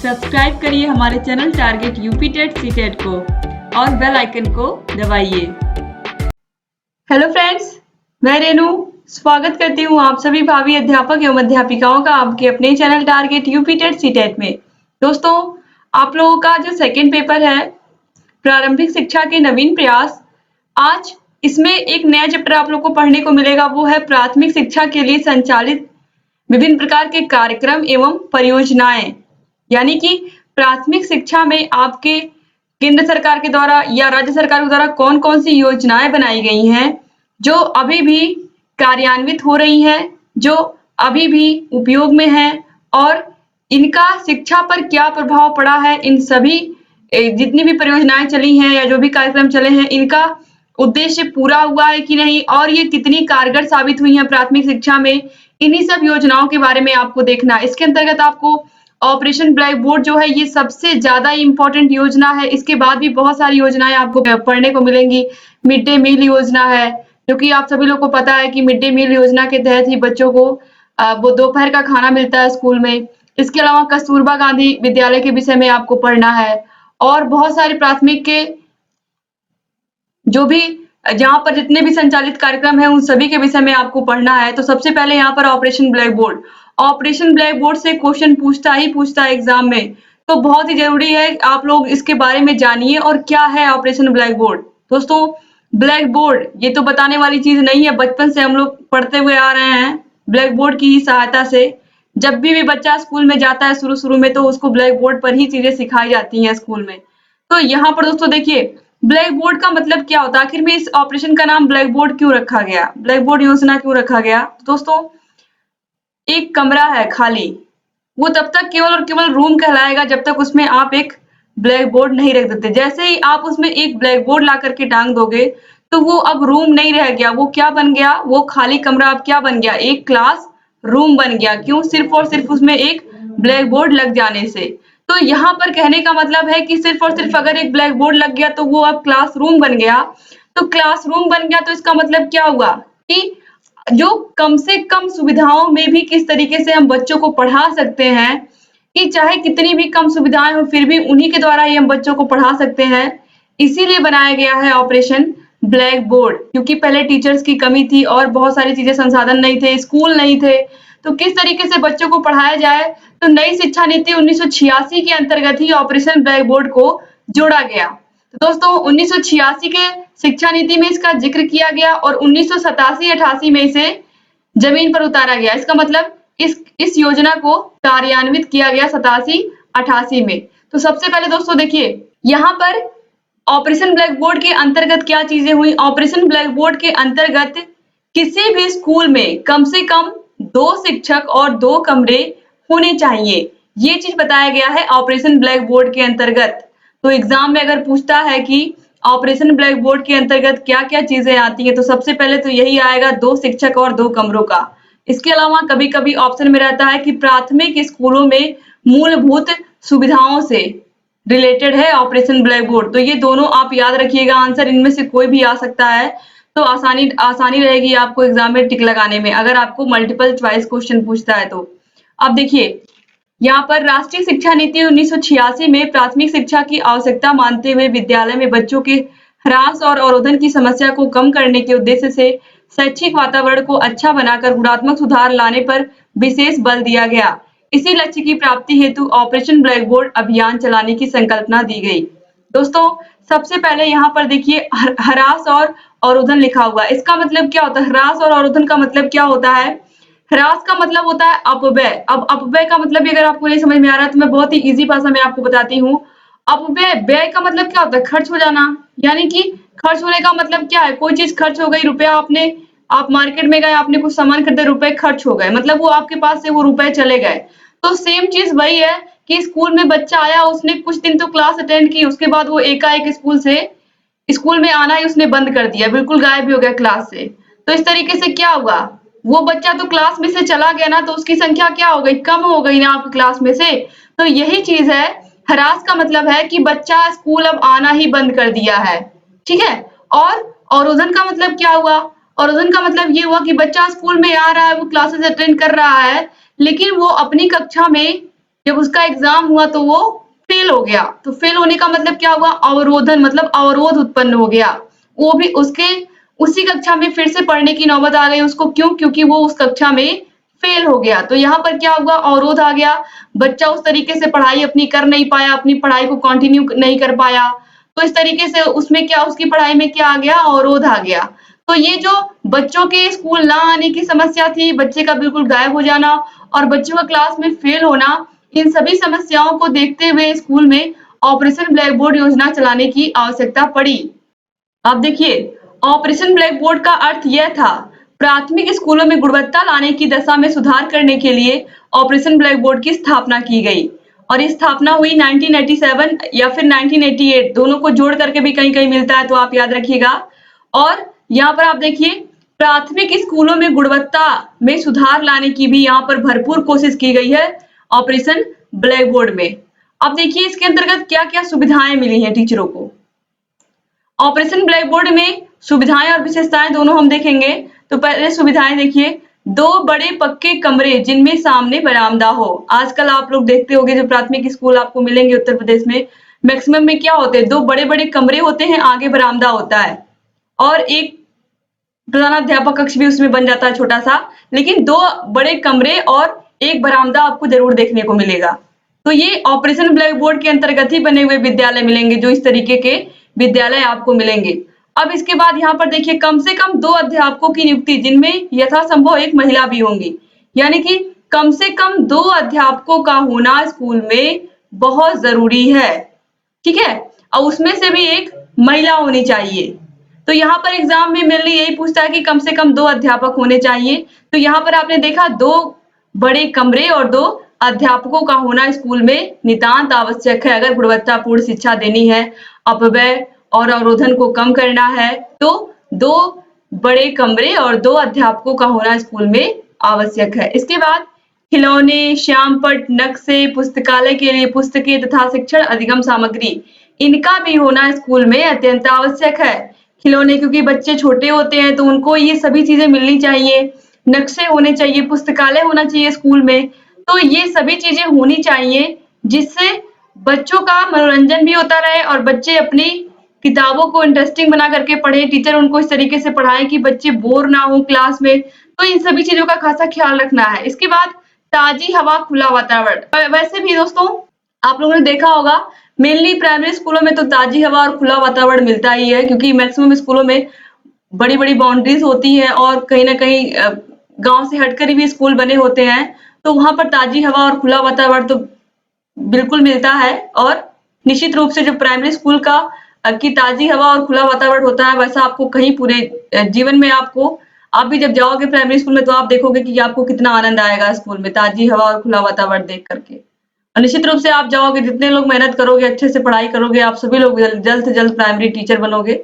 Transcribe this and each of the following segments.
Subscribe करिए हमारे channel target UP TET CTET को और बेल आइकन को दबाइए। हेलो फ्रेंड्स, मैं रेनू स्वागत करती हूँ आप सभी भावी अध्यापक एवं अध्यापिकाओं का आपके अपने channel target UP TET CTET में। दोस्तों, आप लोगों का जो सेकेंड पेपर है प्रारंभिक शिक्षा के नवीन प्रयास, आज इसमें एक नया चैप्टर आप लोग को पढ़ने को मिलेगा। वो है प्राथमिक शिक्षा के लिए संचालित विभिन्न प्रकार के कार्यक्रम एवं परियोजनाएं। यानी कि प्राथमिक शिक्षा में आपके केंद्र सरकार के द्वारा या राज्य सरकार के द्वारा कौन कौन सी योजनाएं बनाई गई हैं जो अभी भी कार्यान्वित हो रही हैं, जो अभी भी उपयोग में है, और इनका शिक्षा पर क्या प्रभाव पड़ा है। इन सभी जितनी भी परियोजनाएं चली हैं या जो भी कार्यक्रम चले हैं, इनका उद्देश्य पूरा हुआ है कि नहीं, और ये कितनी कारगर साबित हुई हैं प्राथमिक शिक्षा में, इन्हीं सब योजनाओं के बारे में आपको देखना है। इसके अंतर्गत आपको ऑपरेशन ब्लैक बोर्ड जो है ये सबसे ज्यादा इम्पोर्टेंट योजना है। इसके बाद भी बहुत सारी योजनाएं आपको पढ़ने को मिलेंगी। मिड डे मील योजना है, जो कि आप सभी लोग को पता है कि मिड डे मील योजना के तहत ही बच्चों को वो दोपहर का खाना मिलता है स्कूल में। इसके अलावा कस्तूरबा गांधी विद्यालय के विषय में आपको पढ़ना है, और बहुत सारे प्राथमिक के जो भी जहाँ पर जितने भी संचालित कार्यक्रम है उन सभी के विषय में आपको पढ़ना है। तो सबसे पहले यहाँ पर operation black board. Operation black board से क्वेश्चन पूछता है एग्जाम में, तो बहुत ही जरूरी है आप लोग इसके बारे में जानिए। और क्या है ऑपरेशन ब्लैक बोर्ड? दोस्तों, ब्लैक बोर्ड ये तो बताने वाली चीज नहीं है, बचपन से हम लोग पढ़ते हुए आ रहे हैं। ब्लैक बोर्ड की ही सहायता से जब भी बच्चा स्कूल में जाता है शुरू में, तो उसको ब्लैक बोर्ड पर ही चीजें सिखाई जाती हैं स्कूल में। तो यहाँ पर दोस्तों देखिए, ब्लैक बोर्ड का मतलब क्या होता है, आखिर में इस ऑपरेशन का नाम ब्लैक बोर्ड क्यों रखा गया, ब्लैक बोर्ड योजना क्यों रखा गया? दोस्तों, एक कमरा है खाली, वो तब तक केवल और केवल रूम कहलाएगा जब तक उसमें आप एक ब्लैक बोर्ड नहीं रख देते। जैसे ही आप उसमें एक ब्लैक बोर्ड ला करके टांग दोगे, तो वो अब रूम नहीं रह गया, वो क्या बन गया? वो खाली कमरा अब क्या बन गया? एक क्लास रूम बन गया। क्यों? सिर्फ और सिर्फ उसमें एक ब्लैक बोर्ड लग जाने से। तो यहाँ पर कहने का मतलब है कि सिर्फ और सिर्फ अगर एक ब्लैक बोर्ड लग गया तो वो अब क्लासरूम बन गया। तो क्लासरूम बन गया तो इसका मतलब क्या हुआ कि जो कम से कम सुविधाओं में भी किस तरीके से हम बच्चों को पढ़ा सकते हैं, कि चाहे कितनी भी कम सुविधाएं हो फिर भी उन्हीं के द्वारा ही हम बच्चों को पढ़ा सकते हैं। इसीलिए बनाया गया है ऑपरेशन ब्लैक बोर्ड, क्योंकि पहले टीचर्स की कमी थी और बहुत सारी चीजें, संसाधन नहीं थे, स्कूल नहीं थे, तो किस तरीके से बच्चों को पढ़ाया जाए। तो नई शिक्षा नीति 1986 के अंतर्गत ही ऑपरेशन ब्लैक बोर्ड को जोड़ा गया। तो दोस्तों, 1986 के शिक्षा नीति में इसका जिक्र किया गया और 1987-88 में इसे जमीन पर उतारा गया। इसका मतलब इस योजना को कार्यान्वित किया गया 87-88 में। तो सबसे पहले दोस्तों देखिए, यहाँ पर ऑपरेशन ब्लैक बोर्ड के अंतर्गत क्या चीजें हुई। ऑपरेशन ब्लैक बोर्ड के अंतर्गत किसी भी स्कूल में कम से कम 2 शिक्षक और 2 कमरे होने चाहिए, ये चीज बताया गया है ऑपरेशन ब्लैक बोर्ड के अंतर्गत। तो एग्जाम में अगर पूछता है कि ऑपरेशन ब्लैक बोर्ड के अंतर्गत क्या क्या चीजें आती हैं, तो सबसे पहले तो यही आएगा 2 शिक्षक और 2 कमरों का। इसके अलावा कभी कभी ऑप्शन में रहता है कि प्राथमिक स्कूलों में मूलभूत सुविधाओं से रिलेटेड है ऑपरेशन ब्लैक बोर्ड। तो ये दोनों आप याद रखिएगा, आंसर इनमें से कोई भी आ सकता है। तो आसानी रहेगी आपको एग्जाम में टिक लगाने में, अगर आपको मल्टीपल चॉइस क्वेश्चन पूछता है तो। अब देखिए, यहाँ पर राष्ट्रीय शिक्षा नीति 1986 में प्राथमिक शिक्षा की आवश्यकता मानते हुए विद्यालय में बच्चों के ह्रास और अवरोधन की समस्या को कम करने के उद्देश्य से शैक्षिक वातावरण को अच्छा बनाकर गुणात्मक सुधार लाने पर विशेष बल दिया गया। इसी लक्ष्य की प्राप्ति हेतु ऑपरेशन ब्लैक बोर्ड अभियान चलाने की संकल्पना दी गई। दोस्तों, सबसे पहले यहाँ पर देखिए ह्रास और अवरोधन लिखा हुआ है। इसका मतलब क्या होता है? ह्रास और अवरोधन का मतलब क्या होता है? ह्रास का मतलब होता है अपव्यय। अब अपव्यय का मतलब भी अगर आपको नहीं समझ में आ रहा है तो मैं बहुत ही इजी भाषा में आपको बताती हूँ। अपव्यय, व्यय का मतलब क्या होता है? खर्च हो जाना। यानी कि खर्च होने का मतलब क्या है? कोई चीज खर्च हो गई, रुपया आप मार्केट में गए, आपने कुछ सामान खरीदे, रुपए खर्च हो गए, मतलब वो आपके पास से वो रुपए चले गए। तो सेम चीज वही है कि स्कूल में बच्चा आया, उसने कुछ दिन तो क्लास अटेंड की, उसके बाद वो एकाएक स्कूल में आना ही उसने बंद कर दिया, बिल्कुल गायब ही हो गया क्लास से। तो इस तरीके से क्या हुआ? वो बच्चा तो क्लास में से चला गया ना, तो उसकी संख्या क्या हो गई? कम हो गई ना आपकी क्लास में से। तो यही चीज है, ह्रास का मतलब है कि बच्चा स्कूल अब आना ही बंद कर दिया है, ठीक है। और अवरोधन का मतलब क्या हुआ? अवरोधन का मतलब ये हुआ कि बच्चा स्कूल में आ रहा है, वो क्लासेस अटेंड कर रहा है, लेकिन वो अपनी कक्षा में जब उसका एग्जाम हुआ तो वो फेल हो गया। तो फेल होने का मतलब क्या हुआ? अवरोधन, मतलब अवरोध उत्पन्न हो गया। वो भी उसके उसी कक्षा में फिर से पढ़ने की नौबत आ गई उसको। क्यों? क्योंकि वो उस कक्षा में फेल हो गया। तो यहाँ पर क्या हुआ? अवरोध आ गया। बच्चा उस तरीके से पढ़ाई अपनी कर नहीं पाया, अपनी पढ़ाई को कंटिन्यू नहीं कर पाया। तो इस तरीके से उसमें क्या, उसकी पढ़ाई में क्या आ गया? अवरोध आ गया। तो ये जो बच्चों के स्कूल ना आने की समस्या थी, बच्चे का बिल्कुल गायब हो जाना और बच्चों का क्लास में फेल होना, इन सभी समस्याओं को देखते हुए स्कूल में ऑपरेशन ब्लैक बोर्ड योजना चलाने की आवश्यकता पड़ी। अब देखिए, ऑपरेशन ब्लैक बोर्ड का अर्थ यह था, प्राथमिक स्कूलों में गुणवत्ता लाने की दशा में सुधार करने के लिए ऑपरेशन ब्लैक बोर्ड की स्थापना की गई। और ये स्थापना हुई 1987 या फिर 1988, दोनों को जोड़ करके भी कहीं-कहीं मिलता है, तो आप याद रखिएगा। और यहाँ पर आप देखिए, प्राथमिक स्कूलों में गुणवत्ता में सुधार लाने की भी यहाँ पर भरपूर कोशिश की गई है ऑपरेशन ब्लैक बोर्ड में। अब देखिए इसके अंतर्गत क्या-क्या सुविधाएं मिली हैं टीचरों को। ऑपरेशन ब्लैक बोर्ड में सुविधाएं और विशेषताएं दोनों हम देखेंगे। तो पहले सुविधाएं देखिए, 2 बड़े पक्के कमरे जिनमें सामने बरामदा हो। आजकल आप लोग देखते होंगे जो प्राथमिक स्कूल आपको मिलेंगे उत्तर प्रदेश में, मैक्सिमम में क्या होते हैं? 2 बड़े-बड़े कमरे होते हैं, आगे बरामदा होता है और एक प्रधानाध्यापक कक्ष भी उसमें बन जाता है छोटा-सा, लेकिन 2 बड़े कमरे और एक बरामदा आपको ज़रूर देखने को मिलेगा। तो ये ऑपरेशन ब्लैक बोर्ड के अंतर्गत ही बने हुए विद्यालय मिलेंगे, जो इस तरीके के विद्यालय आपको मिलेंगे। अब इसके बाद यहाँ पर देखिए, कम से कम 2 अध्यापकों की नियुक्ति, जिनमें यथासंभव 1 महिला भी होंगी। यानी कि कम से कम 2 अध्यापकों का होना स्कूल में बहुत ज़रूरी है। ठीक है? और उसमें से भी 1 महिला होनी चाहिए। तो यहाँ पर एग्जाम में मेनली यही पूछता है कि कम से कम 2 अध्यापक होने चाहिए। तो यहाँ पर आपने देखा 2 बड़े कमरे और 2 अध्यापकों का होना स्कूल में नितांत आवश्यक है। अगर गुणवत्तापूर्ण शिक्षा देनी है, अपव्यय और अवरोधन को कम करना है, तो 2 बड़े कमरे और 2 अध्यापकों का होना स्कूल में आवश्यक है। इसके बाद खिलौने, श्यामपट्ट, नक्शे, पुस्तकालय के लिए पुस्तकें तथा शिक्षण अधिगम सामग्री, इनका भी होना स्कूल में अत्यंत आवश्यक है। खिलौने, क्योंकि बच्चे छोटे होते हैं तो उनको ये सभी चीजें मिलनी चाहिए। नक्शे होने चाहिए, पुस्तकालय होना चाहिए स्कूल में। तो ये सभी चीजें होनी चाहिए जिससे बच्चों का मनोरंजन भी होता रहे और बच्चे अपनी किताबों को इंटरेस्टिंग बना करके पढ़े। टीचर उनको इस तरीके से पढ़ाएं कि बच्चे बोर ना हो क्लास में। तो इन सभी चीजों का खासा ख्याल रखना है। इसके बाद ताजी हवा, खुला वातावरण। वैसे भी दोस्तों आप लोगों ने देखा होगा, मेनली प्राइमरी स्कूलों में तो ताजी हवा और खुला वातावरण मिलता ही है, क्योंकि मैक्सिमम स्कूलों में बड़ी-बड़ी बाउंड्रीज होती हैं और कहीं न कहीं गाँव से हटकर भी स्कूल बने होते हैं। तो वहाँ पर ताजी हवा और खुला वातावरण तो बिल्कुल मिलता है। और निश्चित रूप से जो प्राइमरी स्कूल का की ताजी हवा और खुला वातावरण होता है, वैसा आपको कहीं पूरे जीवन में आपको, आप भी जब जाओगे प्राइमरी स्कूल में तो आप देखोगे कि आपको कितना आनंद आएगा स्कूल में ताजी हवा और खुला वातावरण देख करके। और निश्चित रूप से आप जाओगे, जितने लोग मेहनत करोगे, अच्छे से पढ़ाई करोगे, आप सभी लोग जल्द से जल्द प्राइमरी टीचर बनोगे।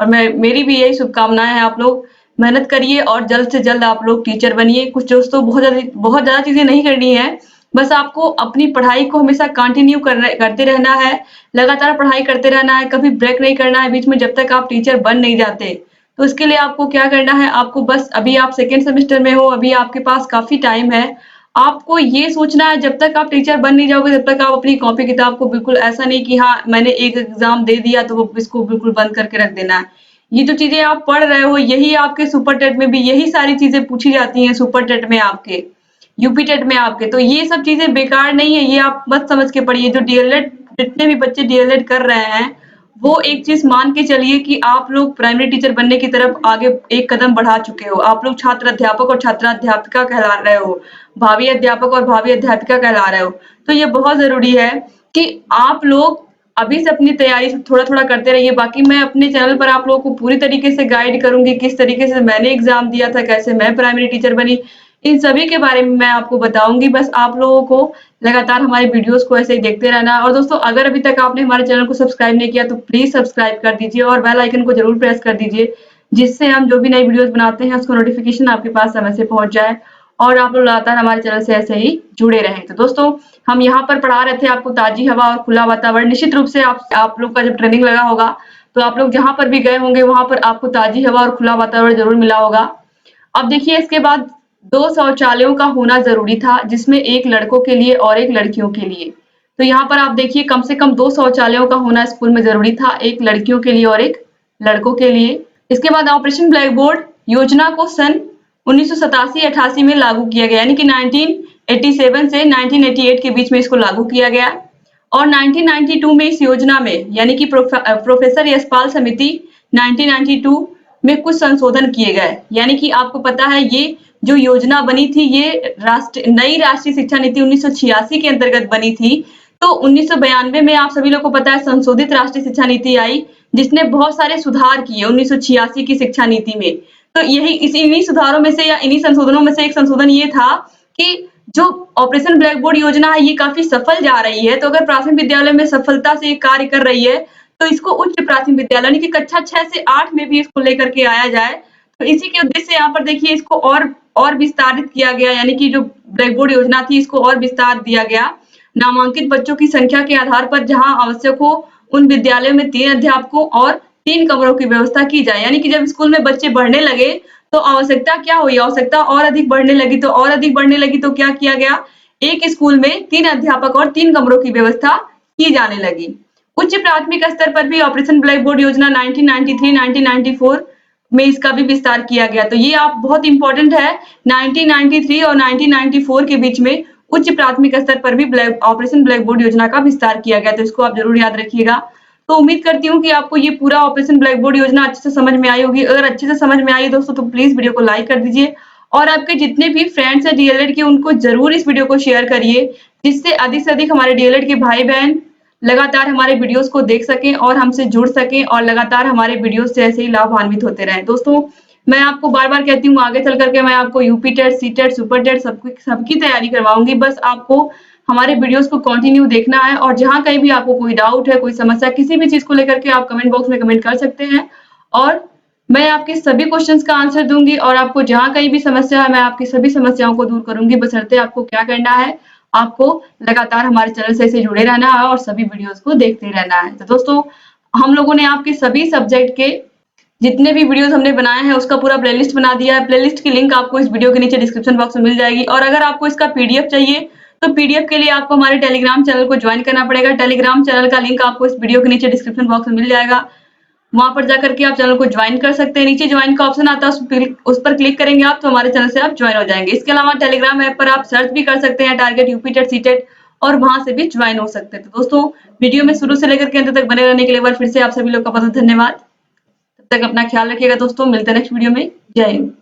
और मेरी भी यही शुभकामनाएं हैं। आप लोग मेहनत करिए और जल्द से जल्द आप लोग टीचर बनिए। कुछ दोस्तों बहुत ज्यादा चीजें नहीं करनी है, बस आपको अपनी पढ़ाई को हमेशा कंटिन्यू करते रहना है, लगातार पढ़ाई करते रहना है, कभी ब्रेक नहीं करना है बीच में जब तक आप टीचर बन नहीं जाते। तो इसके लिए आपको क्या करना है, आपको बस, अभी आप सेकेंड सेमेस्टर में हो, अभी आपके पास काफी टाइम है। आपको ये सोचना है जब तक आप टीचर बन नहीं जाओगे तब तक आप अपनी कॉपी किताब को बिल्कुल ऐसा नहीं कि हाँ मैंने एक एग्जाम दे दिया तो वो इसको बिल्कुल बंद करके रख देना है। ये जो चीजें आप पढ़ रहे हो, यही आपके सुपर टेट में भी यही सारी चीजें पूछी जाती हैं, सुपर टेट में आपके, यूपी टेट में आपके। तो ये सब चीजें बेकार नहीं है, ये आप मत समझ के पढ़िए। जो डीएलएड, जितने भी बच्चे डीएलएड कर रहे हैं, वो एक चीज मान के चलिए कि आप लोग प्राइमरी टीचर बनने की तरफ आगे एक कदम बढ़ा चुके हो। आप लोग छात्र अध्यापक और छात्राध्यापिका कहला रहे हो, भावी अध्यापक और भावी अध्यापिका कहला रहे हो। तो ये बहुत जरूरी है कि आप लोग अभी से अपनी तैयारी थोड़ा-थोड़ा करते रहिए। बाकी मैं अपने चैनल पर आप लोगों को पूरी तरीके से गाइड करूँगी, किस तरीके से मैंने एग्ज़ाम दिया था, कैसे मैं प्राइमरी टीचर बनी, इन सभी के बारे में मैं आपको बताऊँगी। बस आप लोगों को लगातार हमारी वीडियोज़ को ऐसे ही देखते रहना है। और दोस्तों, अगर अभी तक आपने हमारे चैनल को सब्सक्राइब नहीं किया तो प्लीज़ सब्सक्राइब कर दीजिए और बेल आइकन को ज़रूर प्रेस कर दीजिए, जिससे हम जो भी नई वीडियोज़ बनाते हैं उसका नोटिफ़िकेशन आपके पास समय से पहुँच जाए और आप लोग लगातार हमारे चैनल से ऐसे ही जुड़े रहें। तो दोस्तों, हम यहाँ पर पढ़ा रहे थे आपको ताज़ी हवा और खुला वातावरण। निश्चित रूप से आप लोग का जब ट्रेनिंग लगा होगा, तो आप लोग जहाँ पर भी गए होंगे, वहाँ पर आपको ताज़ी हवा और खुला वातावरण ज़रूर मिला होगा। अब देखिए इसके बाद 2 शौचालयों का होना जरूरी था, जिसमें एक लड़कों के लिए और एक लड़कियों के लिए। तो यहाँ पर आप देखिए कम से कम 2 शौचालयों का होना स्कूल में जरूरी था, एक लड़कियों के लिए और एक लड़कों के लिए। इसके बाद ऑपरेशन ब्लैक बोर्ड योजना को सन 1987-88 में लागू किया गया, यानी कि 1987 से 1988 के बीच में इसको लागू किया गया। और 1992 में इस योजना में, यानी कि प्रोफेसर यशपाल समिति 1992 में कुछ संशोधन किए गए। यानी कि आपको पता है ये जो योजना बनी थी ये नई राष्ट्रीय शिक्षा नीति 1986 के अंतर्गत बनी थी। तो 1992 में आप सभी लोग को पता है संशोधित राष्ट्रीय शिक्षा नीति आई, जिसने बहुत सारे सुधार किए 1986 की शिक्षा नीति में। तो यही इन्हीं सुधारों में से या इन्हीं संशोधनों में से एक संशोधन ये था कि जो ऑपरेशन ब्लैक बोर्ड योजना है ये काफी सफल जा रही है। तो अगर प्राथमिक विद्यालय में सफलता से कार्य कर रही है तो इसको उच्च प्राथमिक विद्यालय यानी कि कक्षा 6 से 8 में भी इसको लेकर के आया जाए। तो इसी के उद्देश्य से यहाँ पर देखिए इसको और विस्तारित किया गया, यानी कि जो ब्लैक बोर्ड योजना थी इसको और विस्तार दिया गया। नामांकित बच्चों की संख्या के आधार पर जहाँ आवश्यक हो उन विद्यालयों में 3 अध्यापकों और 3 कमरों की व्यवस्था की जाए। यानी कि जब स्कूल में बच्चे बढ़ने लगे तो आवश्यकता क्या हुई, आवश्यकता और अधिक बढ़ने लगी तो और अधिक बढ़ने लगी तो क्या किया गया, एक स्कूल में 3 अध्यापक और 3 कमरों की व्यवस्था की जाने लगी। उच्च प्राथमिक स्तर पर भी ऑपरेशन ब्लैक बोर्ड योजना 1993-1994 में इसका भी विस्तार किया गया। तो ये आप बहुत इंपॉर्टेंट है, 1993 और 1994 के बीच में उच्च प्राथमिक स्तर पर भी ऑपरेशन ब्लैक बोर्ड योजना का विस्तार किया गया। तो इसको आप जरूर याद रखिएगा। तो उम्मीद करती हूँ कि आपको ये पूरा ऑपरेशन ब्लैक बोर्ड योजना अच्छे से समझ में आई होगी। अगर अच्छे से समझ में आई दोस्तों तो प्लीज वीडियो को लाइक कर दीजिए और आपके जितने भी फ्रेंड्स हैं डीएलएड के उनको जरूर इस वीडियो को शेयर करिए, जिससे अधिक से अधिक हमारे डीएलएड के भाई बहन लगातार हमारे वीडियोस को देख सकें और हमसे जुड़ सकें और लगातार हमारे वीडियोस से ऐसे ही लाभान्वित होते रहें। दोस्तों मैं आपको बार-बार कहती हूँ आगे चल करके मैं आपको UP TET, C TET, super TET सबकी तैयारी करवाऊंगी। बस आपको हमारे वीडियोस को कंटिन्यू देखना है और जहां कहीं भी आपको कोई डाउट है, कोई समस्या, किसी भी चीज को लेकर के आप कमेंट बॉक्स में कमेंट कर सकते हैं और मैं आपके सभी क्वेश्चंस का आंसर दूंगी और आपको जहां कहीं भी समस्या है मैं आपकी सभी समस्याओं को दूर करूंगी। बशर्ते आपको क्या करना है, आपको लगातार हमारे चैनल से जुड़े रहना है और सभी वीडियोस को देखते रहना है। तो दोस्तों हम लोगों ने आपके सभी सब्जेक्ट के जितने भी वीडियोस हमने बनाए हैं उसका पूरा प्लेलिस्ट बना दिया है। प्लेलिस्ट की लिंक आपको इस वीडियो के नीचे डिस्क्रिप्शन बॉक्स में मिल जाएगी और अगर आपको इसका पीडीएफ चाहिए तो पीडीएफ के लिए आपको हमारे टेलीग्राम चैनल को ज्वाइन करना पड़ेगा। टेलीग्राम चैनल का लिंक आपको इस वीडियो के नीचे डिस्क्रिप्शन बॉक्स में मिल जाएगा, वहां पर जाकर के आप चैनल को ज्वाइन कर सकते हैं। नीचे ज्वाइन का ऑप्शन आता है, उस पर क्लिक करेंगे आप तो हमारे चैनल से आप ज्वाइन हो जाएंगे। इसके अलावा टेलीग्राम ऐप पर आप सर्च भी कर सकते हैं target UP TET C TET और वहां से भी ज्वाइन हो सकते हैं। तो दोस्तों वीडियो में शुरू से लेकर के अंत तक बने रहने के लिए एक बार फिर से आप सभी लोग का बहुत धन्यवाद। तब तक अपना ख्याल रखिएगा दोस्तों, मिलते हैं नेक्स्ट वीडियो में। जय हिंद।